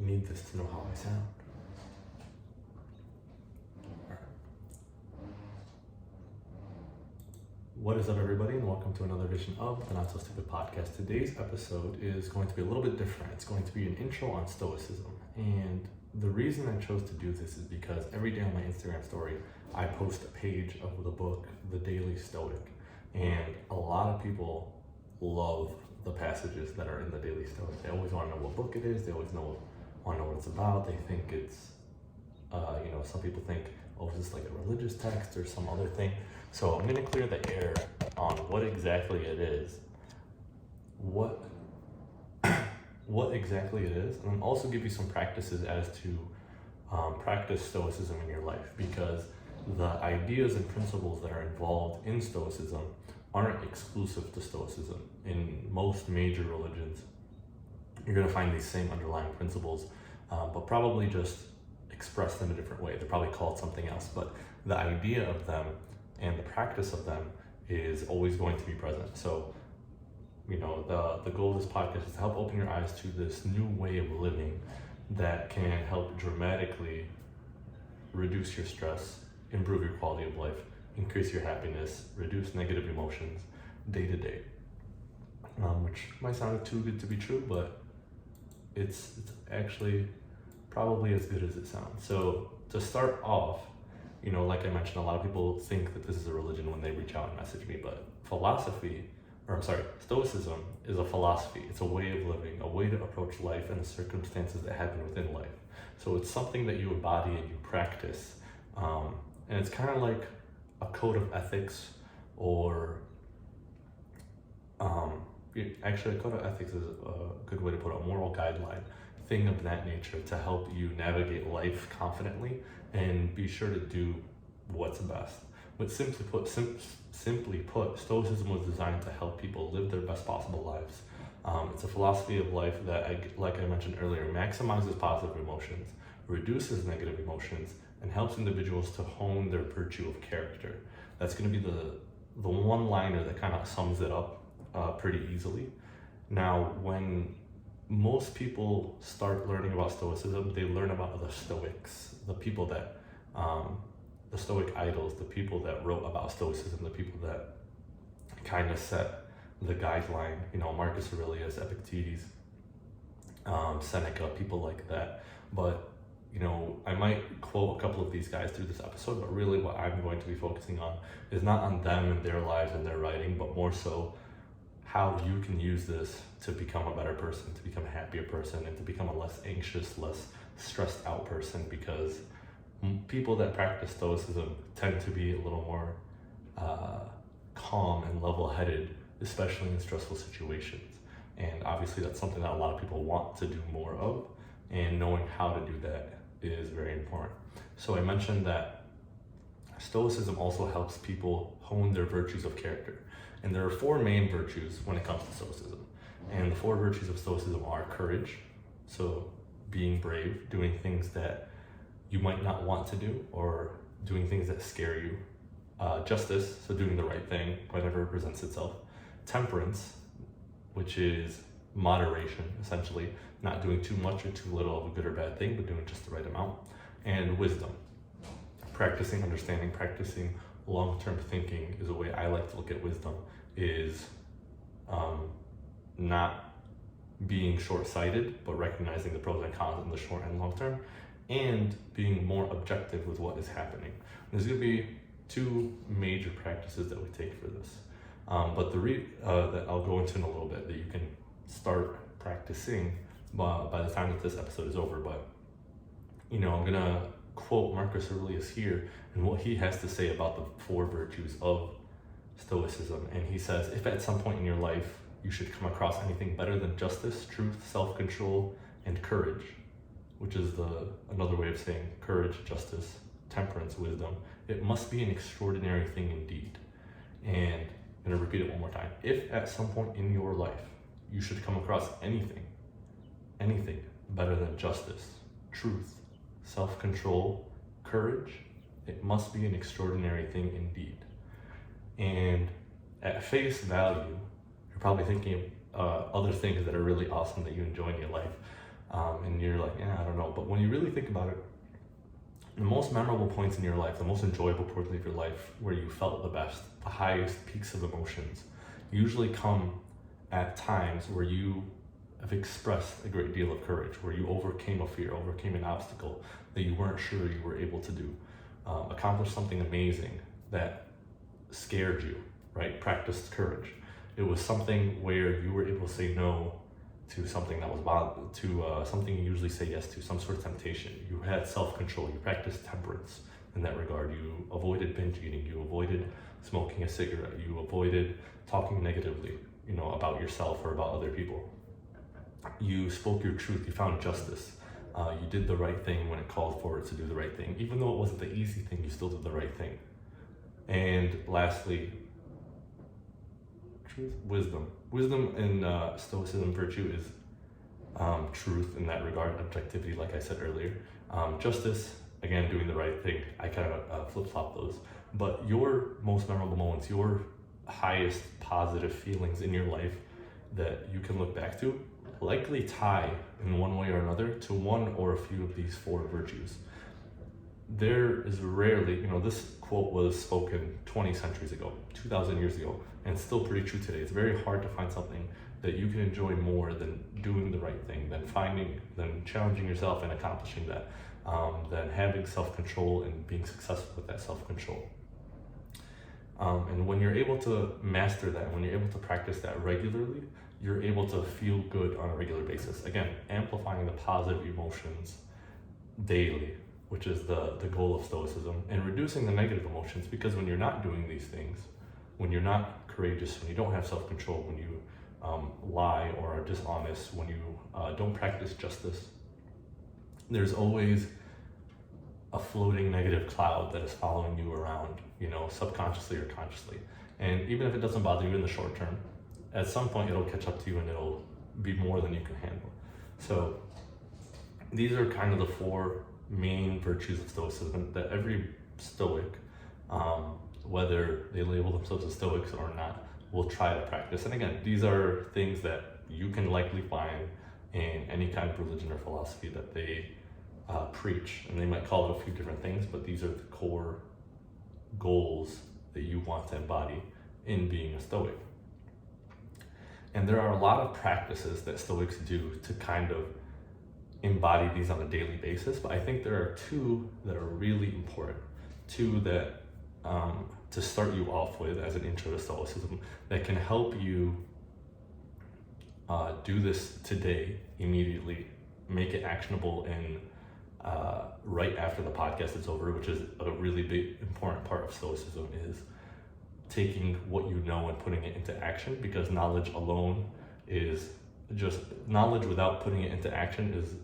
need this to know how I sound. Alright. What is up, everybody, and welcome to another edition of the Not So Stupid Podcast. Today's episode is going to be a little bit different. It's going to be an intro on Stoicism. And the reason I chose to do this is because every day on my Instagram story, I post a page of the book, The Daily Stoic. And a lot of people love the passages that are in the Daily Stoic. They always want to know what book it is. They always want to know what it's about. They think it's, some people think, oh, is this like a religious text or some other thing? So I'm going to clear the air on what exactly it is, what exactly it is, and also give you some practices as to practice Stoicism in your life, because the ideas and principles that are involved in Stoicism aren't exclusive to Stoicism. In most major religions, you're going to find these same underlying principles, but probably just expressed in a different way. They're probably called something else, but the idea of them and the practice of them is always going to be present. So, the goal of this podcast is to help open your eyes to this new way of living that can help dramatically reduce your stress, improve your quality of life, increase your happiness, reduce negative emotions day to day. Which might sound too good to be true, but it's actually probably as good as it sounds. So to start off, like I mentioned, a lot of people think that this is a religion when they reach out and message me, but Stoicism is a philosophy. It's a way of living, a way to approach life and the circumstances that happen within life. So it's something that you embody and you practice. And it's kind of like a code of ethics, or actually a code of ethics is a good way to put it, a moral guideline, thing of that nature to help you navigate life confidently and be sure to do what's best. But simply put, Stoicism was designed to help people live their best possible lives. It's a philosophy of life that, like I mentioned earlier, maximizes positive emotions, reduces negative emotions, and helps individuals to hone their virtue of character. That's going to be the one-liner that kind of sums it up pretty easily. Now, when most people start learning about Stoicism, they learn about the Stoics, the people that, the Stoic idols, the people that wrote about Stoicism, the people that kind of set the guideline, Marcus Aurelius, Epictetus, Seneca, people like that. But, I might quote a couple of these guys through this episode, but really what I'm going to be focusing on is not on them and their lives and their writing, but more so how you can use this to become a better person, to become a happier person, and to become a less anxious, less stressed out person, because people that practice Stoicism tend to be a little more calm and level-headed, especially in stressful situations. And obviously that's something that a lot of people want to do more of, and knowing how to do that is very important. So I mentioned that Stoicism also helps people hone their virtues of character. And there are four main virtues when it comes to Stoicism. And the four virtues of Stoicism are courage, so being brave, doing things that you might not want to do, or doing things that scare you. Justice, so doing the right thing whenever it presents itself. Temperance, which is moderation, essentially, not doing too much or too little of a good or bad thing, but doing just the right amount. And wisdom, practicing understanding, practicing long-term thinking is a way I like to look at wisdom, is not being short-sighted, but recognizing the pros and cons in the short and long term, and being more objective with what is happening. There's going to be two major practices that we take for this, but that I'll go into in a little bit, that you can start practicing by the time that this episode is over. But I'm gonna quote Marcus Aurelius here and what he has to say about the four virtues of Stoicism. And he says, if at some point in your life you should come across anything better than justice, truth, self-control, and courage, which is another way of saying courage, justice, temperance, wisdom, it must be an extraordinary thing indeed. And I'm gonna repeat it one more time. If at some point in your life you should come across anything better than justice, truth, self-control, courage, it must be an extraordinary thing indeed. And at face value, you're probably thinking of other things that are really awesome that you enjoy in your life. and you're like, yeah, I don't know. But when you really think about it, the most memorable points in your life, the most enjoyable points of your life, where you felt the best, the highest peaks of emotions, usually come at times where you have expressed a great deal of courage, where you overcame a fear, overcame an obstacle that you weren't sure you were able to do, accomplished something amazing that scared you, right? Practiced courage. It was something where you were able to say no to something that was something you usually say yes to, some sort of temptation. You had self-control, you practiced temperance in that regard. You avoided binge eating, you avoided smoking a cigarette, you avoided talking negatively, about yourself or about other people. You spoke your truth, you found justice. You did the right thing when it called for it to do the right thing. Even though it wasn't the easy thing, you still did the right thing. And lastly, wisdom. Wisdom in Stoicism virtue is truth in that regard, objectivity, like I said earlier. Justice, again, doing the right thing. I kind of flip-flop those. But your most memorable moments, your highest positive feelings in your life that you can look back to, likely tie in one way or another to one or a few of these four virtues. There is rarely, this quote was spoken 20 centuries ago, 2,000 years ago, and it's still pretty true today. It's very hard to find something that you can enjoy more than doing the right thing, than challenging yourself and accomplishing that, than having self-control and being successful with that self-control. And when you're able to master that, when you're able to practice that regularly, you're able to feel good on a regular basis. Again, amplifying the positive emotions daily, which is the goal of Stoicism, and reducing the negative emotions, because when you're not doing these things, when you're not courageous, when you don't have self-control, when you lie or are dishonest, when you don't practice justice, there's always a floating negative cloud that is following you around, subconsciously or consciously. And even if it doesn't bother you in the short term, at some point it'll catch up to you and it'll be more than you can handle. So these are kind of the four main virtues of Stoicism that every Stoic, whether they label themselves as Stoics or not, will try to practice. And again, these are things that you can likely find in any kind of religion or philosophy that they preach, and they might call it a few different things, but these are the core goals that you want to embody in being a Stoic. And there are a lot of practices that Stoics do to kind of embody these on a daily basis, but I think there are two that are really important, two that to start you off with as an intro to Stoicism that can help you do this today, immediately, make it actionable in right after the podcast is over, which is a really big, important part of Stoicism, is taking what you know and putting it into action, because knowledge alone is just, knowledge without putting it into action is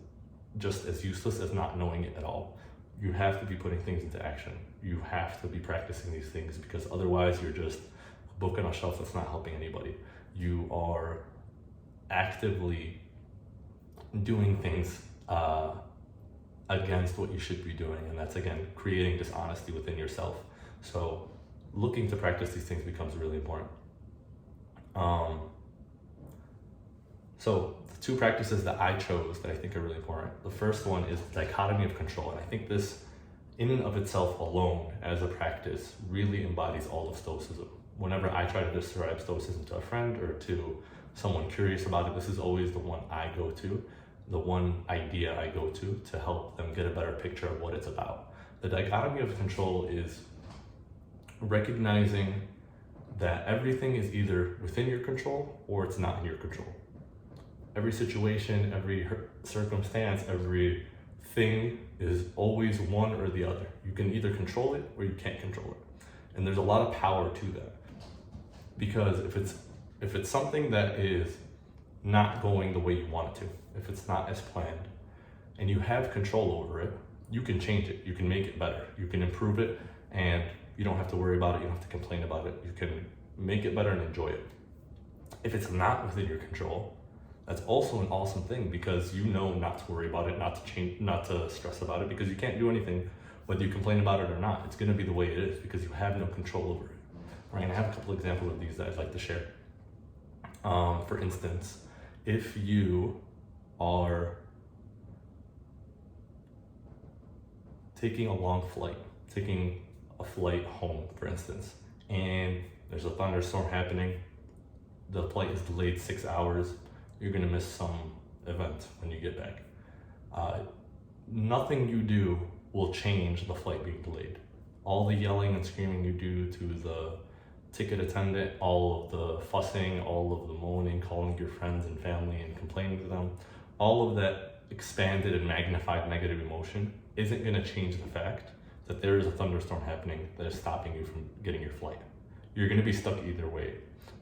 just as useless as not knowing it at all. You have to be putting things into action. You have to be practicing these things, because otherwise you're just a book on a shelf that's not helping anybody. You are actively doing things against what you should be doing, and that's, again, creating dishonesty within yourself. So looking to practice these things becomes really important. So the two practices that I chose that I think are really important, the first one is the Dichotomy of Control, and I think this in and of itself alone as a practice really embodies all of Stoicism. Whenever I try to describe Stoicism to a friend or to someone curious about it, this is always the one I go to, the one idea I go to help them get a better picture of what it's about. The Dichotomy of Control is recognizing that everything is either within your control or it's not in your control. Every situation, every circumstance, everything is always one or the other. You can either control it or you can't control it. And there's a lot of power to that. Because if it's something that is not going the way you want it to, if it's not as planned, and you have control over it, you can change it, you can make it better, you can improve it, and you don't have to worry about it, you don't have to complain about it, you can make it better and enjoy it. If it's not within your control, that's also an awesome thing, because you know not to worry about it, not to change, not to stress about it, because you can't do anything whether you complain about it or not. It's going to be the way it is because you have no control over it. Right? And I have a couple examples of these that I'd like to share. For instance, if you are taking a long flight, taking a flight home, for instance, and there's a thunderstorm happening, the flight is delayed 6 hours, you're gonna miss some event when you get back. Nothing you do will change the flight being delayed. All the yelling and screaming you do to the ticket attendant, all of the fussing, all of the moaning, calling your friends and family and complaining to them, all of that expanded and magnified negative emotion isn't going to change the fact that there is a thunderstorm happening that is stopping you from getting your flight. You're going to be stuck either way.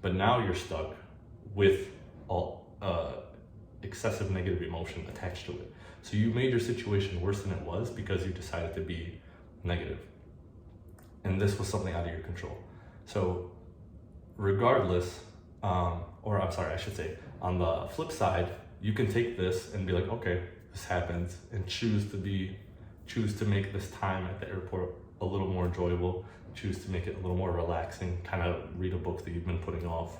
But now you're stuck with all excessive negative emotion attached to it. So you made your situation worse than it was because you decided to be negative. And this was something out of your control. So regardless, I should say, on the flip side, you can take this and be like, okay, this happens, and choose to make this time at the airport a little more enjoyable, choose to make it a little more relaxing, kind of read a book that you've been putting off,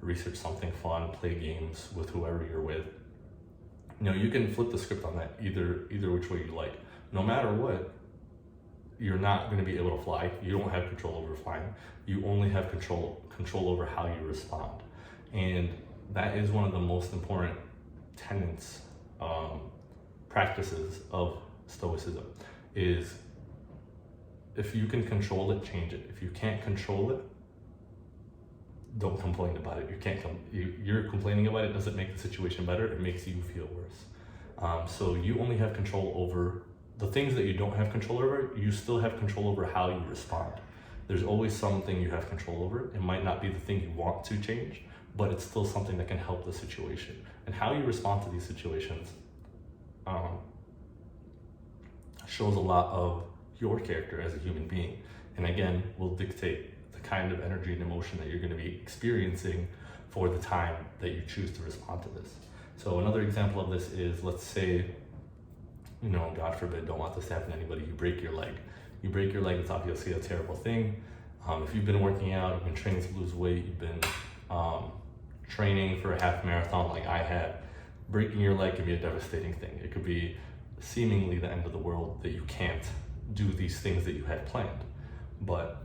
research something fun, play games with whoever you're with. You can flip the script on that either which way you like. No matter what, you're not going to be able to fly. You don't have control over flying. You only have control over how you respond. And that is one of the most important tenets, practices of Stoicism, is if you can control it, change it. If you can't control it, don't complain about it. You're complaining about it doesn't make the situation better. It makes you feel worse. So you only have control over the things that you don't have control over. You still have control over how you respond. There's always something you have control over. It might not be the thing you want to change, but it's still something that can help the situation. And how you respond to these situations shows a lot of your character as a human being. And again, will dictate the kind of energy and emotion that you're going to be experiencing for the time that you choose to respond to this. So another example of this is, let's say, God forbid, don't want this to happen to anybody, you break your leg. You break your leg, it's obviously a terrible thing. If you've been working out, you've been training to lose weight, you've been training for a half marathon like I had, breaking your leg can be a devastating thing. It could be seemingly the end of the world, that you can't do these things that you had planned. But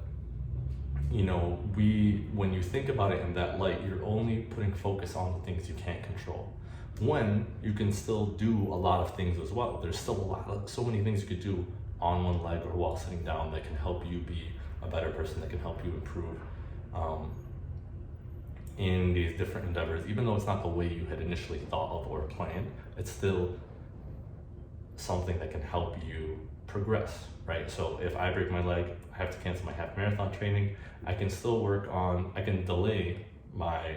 when you think about it in that light, you're only putting focus on the things you can't control. When you can still do a lot of things as well. There's still so many things you could do on one leg or while sitting down that can help you be a better person, that can help you improve in these different endeavors. Even though it's not the way you had initially thought of or planned, it's still something that can help you progress, right? So if I break my leg, I have to cancel my half marathon training. I can delay my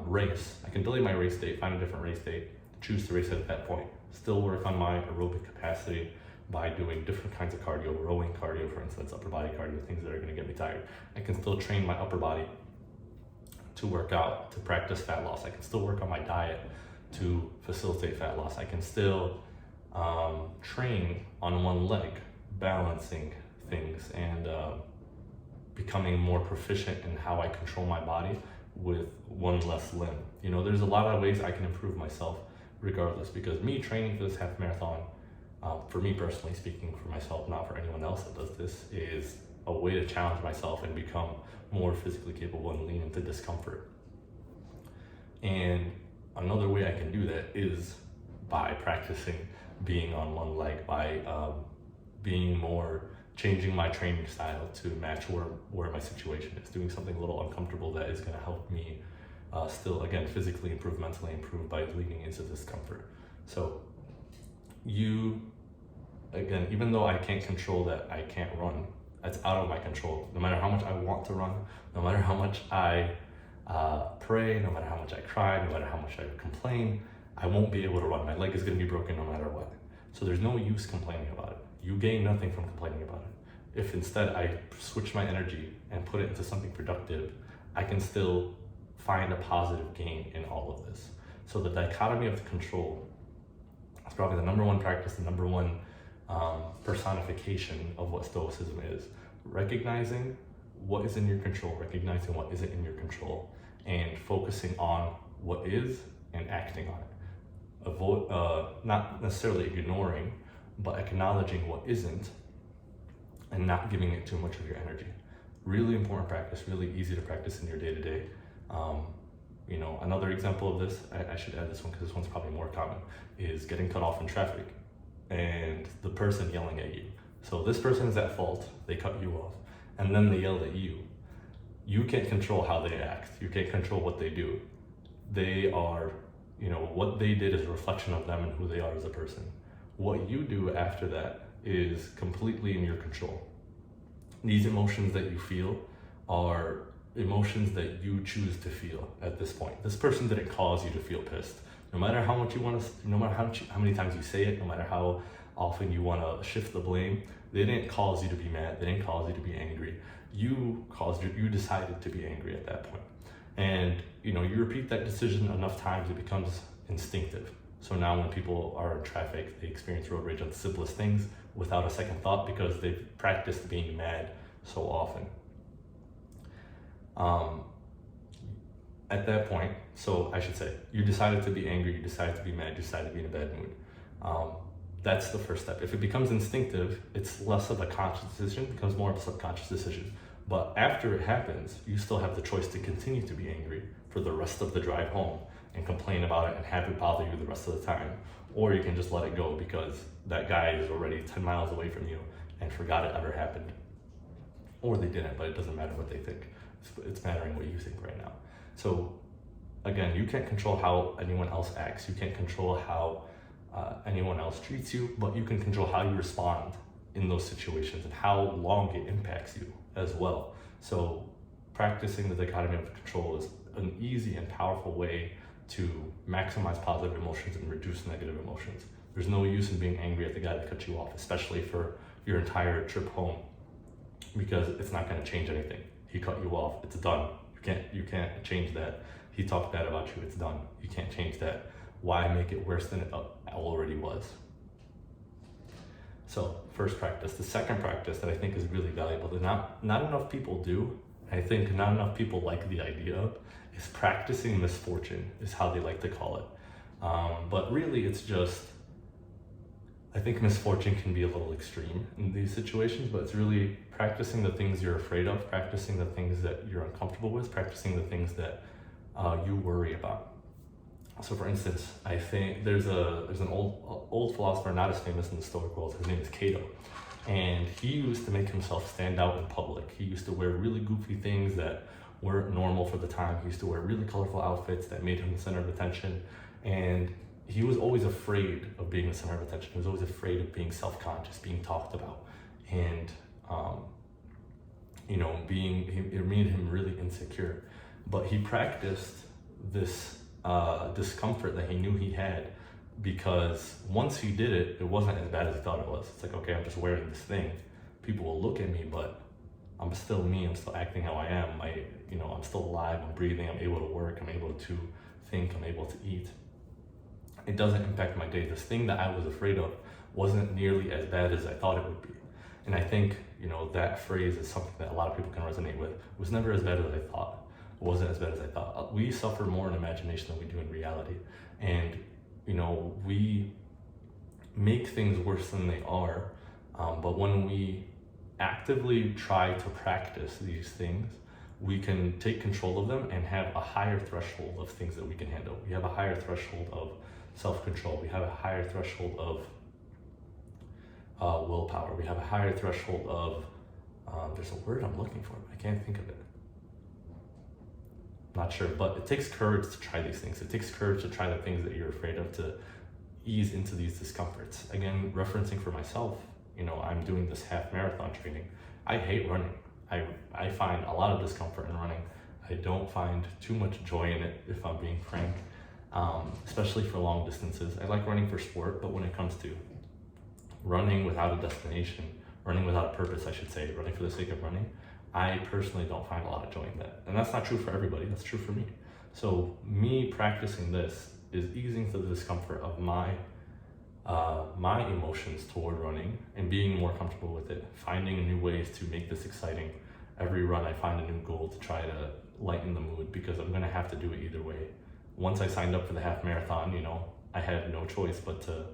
race. I can delay my race date, find a different race date, choose to race it at that point. Still work on my aerobic capacity by doing different kinds of cardio, rowing cardio, for instance, upper body cardio, things that are going to get me tired. I can still train my upper body to work out, to practice fat loss. I can still work on my diet to facilitate fat loss. I can still train on one leg, balancing things and becoming more proficient in how I control my body with one less limb. There's a lot of ways I can improve myself regardless, because me training for this half marathon, for me personally speaking, for myself, not for anyone else that does this, is a way to challenge myself and become more physically capable and lean into discomfort. And another way I can do that is by practicing being on one leg, by changing my training style to match where my situation is, doing something a little uncomfortable that is going to help me still, again, physically improve, mentally improve by leaning into discomfort. So again, even though I can't control that I can't run, that's out of my control. No matter how much I want to run, no matter how much I pray, no matter how much I cry, no matter how much I complain, I won't be able to run. My leg is going to be broken no matter what. So there's no use complaining about it. You gain nothing from complaining about it. If instead I switch my energy and put it into something productive, I can still find a positive gain in all of this. So the dichotomy of control is probably the number one practice, the number one personification of what Stoicism is. Recognizing what is in your control, recognizing what isn't in your control, and focusing on what is and acting on it. Not necessarily ignoring, but acknowledging what isn't and not giving it too much of your energy. Really important practice, really easy to practice in your day-to-day. Another example of this, I should add this one because this one's probably more common, is getting cut off in traffic and the person yelling at you. So this person is at fault, they cut you off, and then they yelled at you. You can't control how they act. You can't control what they do. They are, what they did is a reflection of them and who they are as a person. What you do after that is completely in your control. These emotions that you feel are emotions that you choose to feel at this point. This person didn't cause you to feel pissed. No matter how much you want to, no matter how many times you say it, no matter how often you want to shift the blame, they didn't cause you to be mad. They didn't cause you to be angry. You decided to be angry at that point. And you repeat that decision enough times, it becomes instinctive. So now when people are in traffic, they experience road rage on the simplest things without a second thought because they've practiced being mad so often. At that point, so I should say, you decided to be angry, you decided to be mad, you decided to be in a bad mood. That's the first step. If it becomes instinctive, it's less of a conscious decision, it becomes more of a subconscious decision. But after it happens, you still have the choice to continue to be angry for the rest of the drive home and complain about it and have it bother you the rest of the time. Or you can just let it go because that guy is already 10 miles away from you and forgot it ever happened. Or they didn't, but it doesn't matter what they think. It's mattering what you think right now. So again, you can't control how anyone else acts. You can't control how anyone else treats you, but you can control how you respond in those situations and how long it impacts you as well. So practicing the dichotomy of control is an easy and powerful way to maximize positive emotions and reduce negative emotions. There's no use in being angry at the guy that cut you off, especially for your entire trip home, because it's not going to change anything. He cut you off, it's done. You can't change that. He talked bad about you, it's done. You can't change that. Why make it worse than it already was? So first practice. The second practice that I think is really valuable that not enough people do, I think not enough people like the idea of, is practicing misfortune, is how they like to call it. But really it's just, I think misfortune can be a little extreme in these situations, but it's really practicing the things you're afraid of, practicing the things that you're uncomfortable with, practicing the things that you worry about. So for instance, I think there's an old philosopher, not as famous in the Stoic world, his name is Cato. And he used to make himself stand out in public. He used to wear really goofy things that weren't normal for the time. He used to wear really colorful outfits that made him the center of attention. And he was always afraid of being the center of attention. He was always afraid of being self-conscious, being talked about. And, it made him really insecure. But he practiced this discomfort that he knew he had, because once he did it, it wasn't as bad as he thought it was. It's like, okay, I'm just wearing this thing. People will look at me, but I'm still me. I'm still acting how I am. I'm still alive. I'm breathing. I'm able to work. I'm able to think. I'm able to eat. It doesn't impact my day. This thing that I was afraid of wasn't nearly as bad as I thought it would be. And I think, that phrase is something that a lot of people can resonate with. It was never as bad as I thought. It wasn't as bad as I thought. We suffer more in imagination than we do in reality. And, we make things worse than they are. But when we actively try to practice these things, we can take control of them and have a higher threshold of things that we can handle. We have a higher threshold of self-control. We have a higher threshold of willpower. We have a higher threshold of, there's a word I'm looking for, but I can't think of it. Not sure, but it takes courage to try these things. It takes courage to try the things that you're afraid of, to ease into these discomforts. Again, referencing for myself, I'm doing this half marathon training. I hate running. I find a lot of discomfort in running. I don't find too much joy in it, if I'm being frank, especially for long distances. I like running for sport, but when it comes to running without a destination, running without a purpose, I should say, running for the sake of running, I personally don't find a lot of joy in that. And that's not true for everybody, that's true for me. So me practicing this is easing to the discomfort of my emotions toward running and being more comfortable with it, finding new ways to make this exciting. Every run I find a new goal to try to lighten the mood, because I'm gonna have to do it either way. Once I signed up for the half marathon, I had no choice but to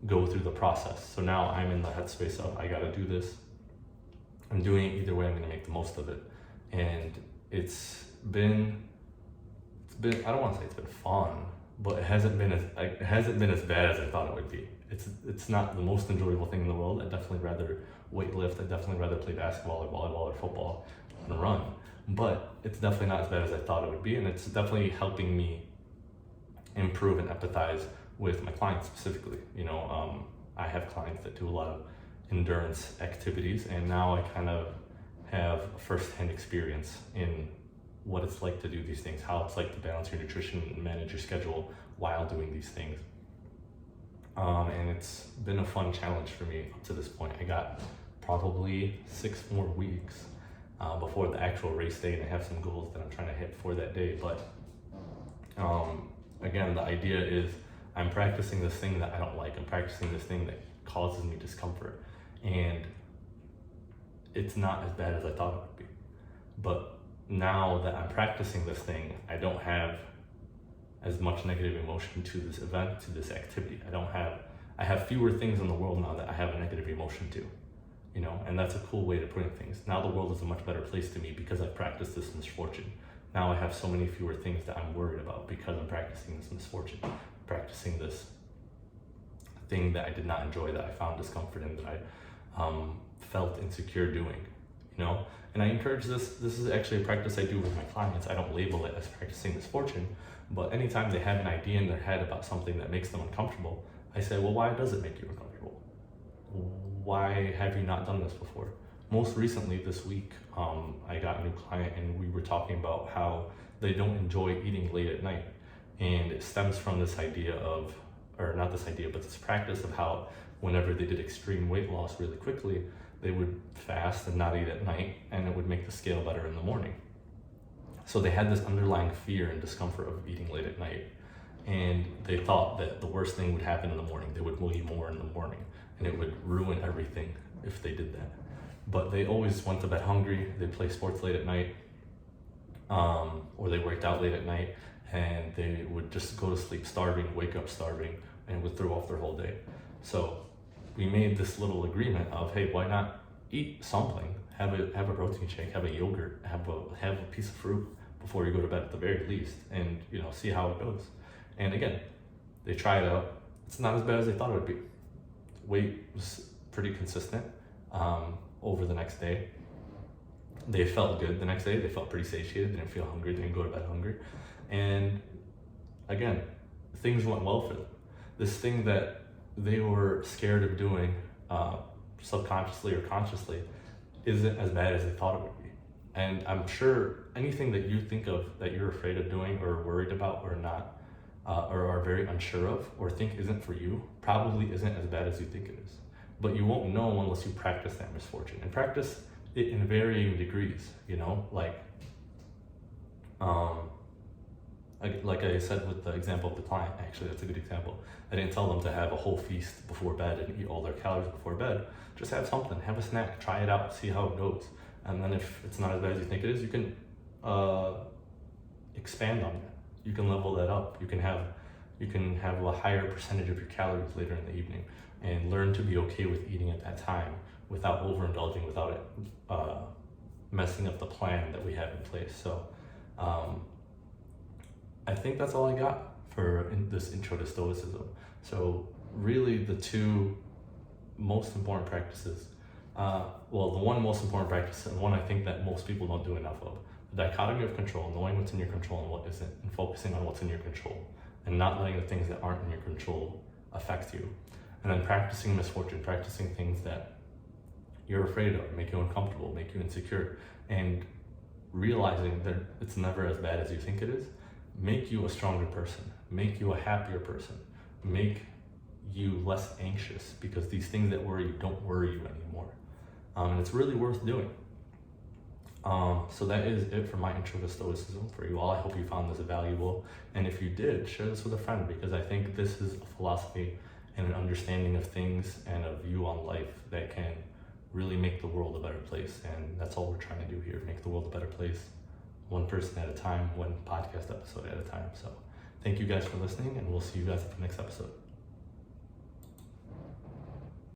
go through the process. So now I'm in the headspace of, I gotta do this. I'm doing it either way, I'm gonna make the most of it. And it's been, I don't wanna say it's been fun, but it hasn't been as bad as I thought it would be. It's not the most enjoyable thing in the world. I'd definitely rather weightlift, I'd definitely rather play basketball or volleyball or football and run. But it's definitely not as bad as I thought it would be, and it's definitely helping me improve and empathize with my clients specifically. I have clients that do a lot of endurance activities, and now I kind of have a first-hand experience in what it's like to do these things, how it's like to balance your nutrition and manage your schedule while doing these things. And it's been a fun challenge for me up to this point. I got probably 6 more weeks before the actual race day, and I have some goals that I'm trying to hit for that day. But again, the idea is I'm practicing this thing that I don't like. I'm practicing this thing that causes me discomfort, and it's not as bad as I thought it would be. But now that I'm practicing this thing, I don't have as much negative emotion to this event, to this activity. I have fewer things in the world now that I have a negative emotion to, and that's a cool way to put things. Now the world is a much better place to me because I've practiced this misfortune. Now I have so many fewer things that I'm worried about because I'm practicing this misfortune, practicing this thing that I did not enjoy, that I found discomfort in, that I felt insecure doing, And I encourage this. This is actually a practice I do with my clients. I don't label it as practicing misfortune, but anytime they have an idea in their head about something that makes them uncomfortable, I say, well, why does it make you uncomfortable? Why have you not done this before? Most recently this week, I got a new client, and we were talking about how they don't enjoy eating late at night. And it stems from this idea of, or not this idea, but this practice of how whenever they did extreme weight loss really quickly, they would fast and not eat at night, and it would make the scale better in the morning. So they had this underlying fear and discomfort of eating late at night, and they thought that the worst thing would happen in the morning. They would weigh more in the morning, and it would ruin everything if they did that. But they always went to bed hungry. They play sports late at night, or they worked out late at night, and they would just go to sleep starving, wake up starving, and it would throw off their whole day. So we made this little agreement of, hey, why not eat something? Have a protein shake, have a yogurt, have a piece of fruit before you go to bed at the very least, and see how it goes. And again, they try it out. It's not as bad as they thought it would be. Weight was pretty consistent over the next day. They felt good the next day. They felt pretty satiated. They didn't feel hungry. They didn't go to bed hungry. And again, things went well for them. This thing that they were scared of doing subconsciously or consciously isn't as bad as they thought it would be. And I'm sure anything that you think of that you're afraid of doing or worried about or not, or are very unsure of or think isn't for you, probably isn't as bad as you think it is. But you won't know unless you practice that misfortune, and practice it in varying degrees, like I said with the example of the client. Actually, that's a good example. I didn't tell them to have a whole feast before bed and eat all their calories before bed. Just have something, have a snack, try it out, see how it goes. And then if it's not as bad as you think it is, you can expand on that. You can level that up. You can have a higher percentage of your calories later in the evening, and learn to be okay with eating at that time without overindulging, without it messing up the plan that we have in place. So I think that's all I got for this intro to Stoicism. So really the two most important practices, the one most important practice, and one I think that most people don't do enough of, the dichotomy of control, knowing what's in your control and what isn't, and focusing on what's in your control, and not letting the things that aren't in your control affect you. And then practicing misfortune, practicing things that you're afraid of, make you uncomfortable, make you insecure, and realizing that it's never as bad as you think it is, make you a stronger person, make you a happier person, make you less anxious, because these things that worry you don't worry you anymore. And it's really worth doing. So that is it for my intro to Stoicism for you all. I hope you found this valuable, and if you did, share this with a friend, because I think this is a philosophy and an understanding of things and a view on life that can really make the world a better place. And that's all we're trying to do here, make the world a better place, one person at a time, one podcast episode at a time. So thank you guys for listening, and we'll see you guys at the next episode.